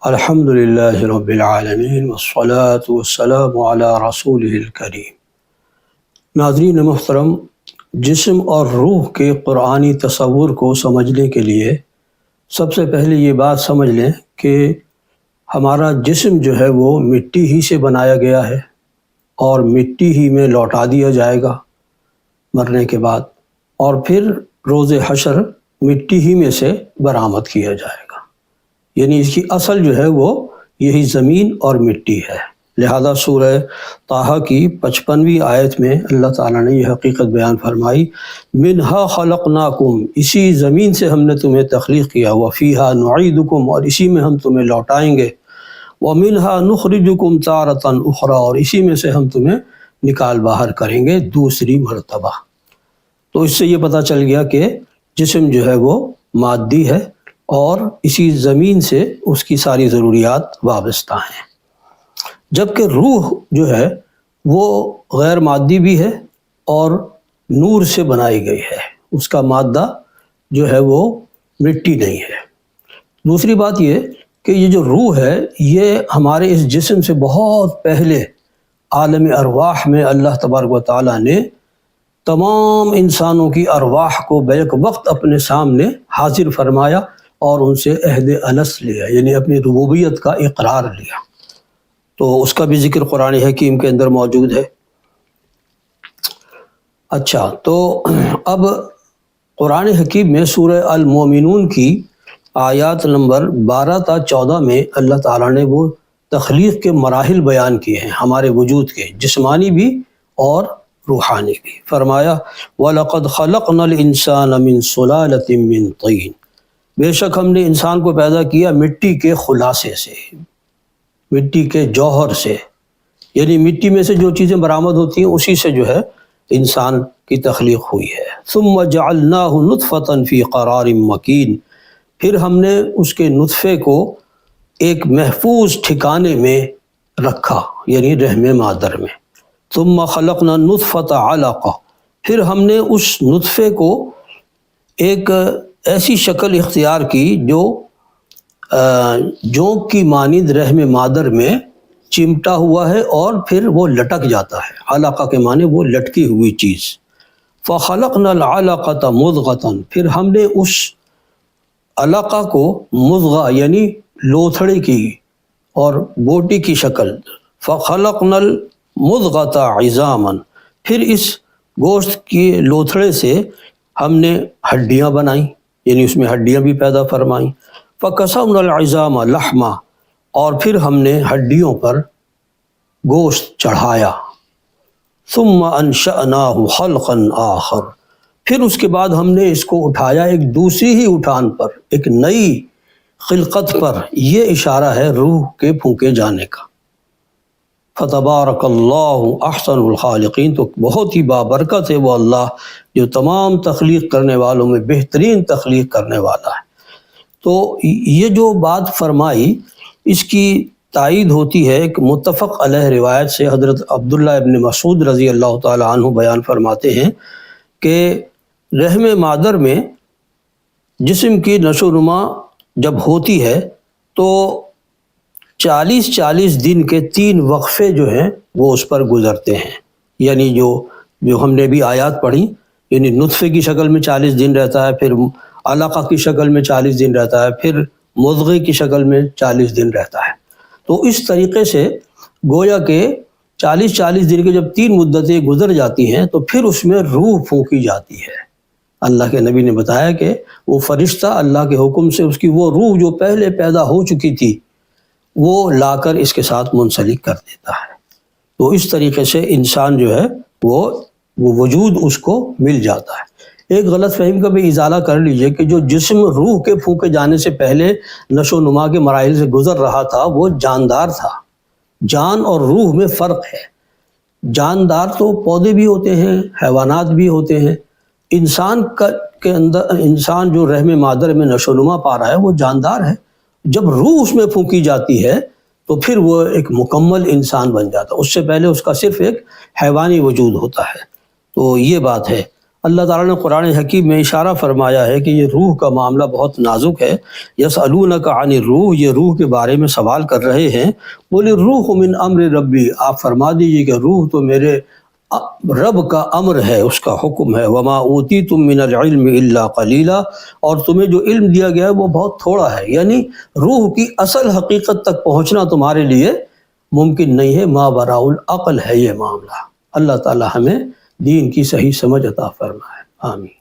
الحمدللہ رب العالمین والصلاة والسلام علی رسولہ الکریم۔ ناظرین محترم، جسم اور روح کے قرآنی تصور کو سمجھنے کے لیے سب سے پہلے یہ بات سمجھ لیں کہ ہمارا جسم جو ہے وہ مٹی ہی سے بنایا گیا ہے اور مٹی ہی میں لوٹا دیا جائے گا مرنے کے بعد، اور پھر روز حشر مٹی ہی میں سے برآمد کیا جائے گا۔ یعنی اس کی اصل جو ہے وہ یہی زمین اور مٹی ہے۔ لہذا سورہ طٰہٰ کی 55ویں آیت میں اللہ تعالیٰ نے یہ حقیقت بیان فرمائی، منہا خلقناکم، اسی زمین سے ہم نے تمہیں تخلیق کیا، وفیہا نعیدکم، اور اسی میں ہم تمہیں لوٹائیں گے، ومنہا نخرجکم تارۃ اخری، اور اسی میں سے ہم تمہیں نکال باہر کریں گے دوسری مرتبہ۔ تو اس سے یہ پتہ چل گیا کہ جسم جو ہے وہ مادی ہے اور اسی زمین سے اس کی ساری ضروریات وابستہ ہیں، جبکہ روح جو ہے وہ غیر مادی بھی ہے اور نور سے بنائی گئی ہے، اس کا مادہ جو ہے وہ مٹی نہیں ہے۔ دوسری بات یہ کہ یہ جو روح ہے یہ ہمارے اس جسم سے بہت پہلے عالم ارواح میں اللہ تبارک و تعالیٰ نے تمام انسانوں کی ارواح کو بیک وقت اپنے سامنے حاضر فرمایا اور ان سے عہد الست لیا، یعنی اپنی ربوبیت کا اقرار لیا۔ تو اس کا بھی ذکر قرآن حکیم کے اندر موجود ہے۔ اچھا، تو اب قرآن حکیم میں سورہ المومنون کی آیات نمبر 12 تا 14 میں اللہ تعالیٰ نے وہ تخلیق کے مراحل بیان کیے ہیں ہمارے وجود کے، جسمانی بھی اور روحانی بھی۔ فرمایا وَلَقَدْ خَلَقْنَا الْإِنسَانَ مِنْ صُلَالَةٍ مِّن طِينٍ، بے شک ہم نے انسان کو پیدا کیا مٹی کے خلاصے سے، مٹی کے جوہر سے، یعنی مٹی میں سے جو چیزیں برآمد ہوتی ہیں اسی سے جو ہے انسان کی تخلیق ہوئی ہے۔ ثم جعلناہ نطفۃ فی قرار مکین، پھر ہم نے اس کے نطفے کو ایک محفوظ ٹھکانے میں رکھا، یعنی رحم مادر میں۔ ثم خلقنا النطفۃ علقہ، پھر ہم نے اس نطفے کو ایک ایسی شکل اختیار کی جو جونک کی مانند رحم مادر میں چمٹا ہوا ہے اور پھر وہ لٹک جاتا ہے۔ علقہ کے معنی وہ لٹکی ہوئی چیز۔ فخلقنا العلقۃ مضغۃ، پھر ہم نے اس علقہ کو مضغہ یعنی لوتھڑے کی اور بوٹی کی شکل، فخلقنا المضغۃ عظاما، پھر اس گوشت کے لوتھڑے سے ہم نے ہڈیاں بنائیں، یعنی اس میں ہڈیاں بھی پیدا فرمائیں۔ فَكَسَوْنَا الْعِظَامَ لَحْمًا، اور پھر ہم نے ہڈیوں پر گوشت چڑھایا۔ ثُمَّ أَنشَأْنَاهُ خَلْقًا آخر، پھر اس کے بعد ہم نے اس کو اٹھایا ایک دوسری ہی اٹھان پر، ایک نئی خلقت پر۔ یہ اشارہ ہے روح کے پھونکے جانے کا۔ فَتَبَارَكَ اللَّهُ أَحْسَنُ الْخَالِقِينَ، تو بہت ہی بابرکت ہے وہ اللہ جو تمام تخلیق کرنے والوں میں بہترین تخلیق کرنے والا ہے۔ تو یہ جو بات فرمائی اس کی تائید ہوتی ہے ایک متفق علیہ روایت سے۔ حضرت عبداللہ ابن مسعود رضی اللہ تعالی عنہ بیان فرماتے ہیں کہ رحم مادر میں جسم کی نشو و نما جب ہوتی ہے تو 40 دن کے 3 وقفے جو ہیں وہ اس پر گزرتے ہیں، یعنی جو ہم نے بھی آیات پڑھی، یعنی نطفے کی شکل میں 40 دن رہتا ہے، پھر علقہ کی شکل میں 40 دن رہتا ہے، پھر مضغے کی شکل میں 40 دن رہتا ہے۔ تو اس طریقے سے گویا کہ 40 دن کے جب 3 مدتیں گزر جاتی ہیں تو پھر اس میں روح پھونکی جاتی ہے۔ اللہ کے نبی نے بتایا کہ وہ فرشتہ اللہ کے حکم سے اس کی وہ روح جو پہلے پیدا ہو چکی تھی وہ لا کر اس کے ساتھ منسلک کر دیتا ہے۔ تو اس طریقے سے انسان جو ہے وہ وجود اس کو مل جاتا ہے۔ ایک غلط فہم کا بھی ازالہ کر لیجئے کہ جو جسم روح کے پھونکے جانے سے پہلے نشو و نما کے مراحل سے گزر رہا تھا وہ جاندار تھا۔ جان اور روح میں فرق ہے۔ جاندار تو پودے بھی ہوتے ہیں، حیوانات بھی ہوتے ہیں۔ انسان کے اندر، انسان جو رحم مادر میں نشو و نما پا رہا ہے وہ جاندار ہے۔ جب روح اس میں پھونکی جاتی ہے تو پھر وہ ایک مکمل انسان بن جاتا ہے۔ اس سے پہلے اس کا صرف ایک حیوانی وجود ہوتا ہے۔ تو یہ بات ہے۔ اللہ تعالیٰ نے قرآن حکیم میں اشارہ فرمایا ہے کہ یہ روح کا معاملہ بہت نازک ہے۔ یسألونک عن الروح، یہ روح کے بارے میں سوال کر رہے ہیں۔ قل الروح من امر ربی، آپ فرما دیجئے کہ روح تو میرے رب کا امر ہے، اس کا حکم ہے۔ وما اوتیتم من العلم الا قلیلا، اور تمہیں جو علم دیا گیا ہے وہ بہت تھوڑا ہے، یعنی روح کی اصل حقیقت تک پہنچنا تمہارے لیے ممکن نہیں ہے، ما براء العقل ہے یہ معاملہ۔ اللہ تعالی ہمیں دین کی صحیح سمجھ عطا فرمائے، آمین۔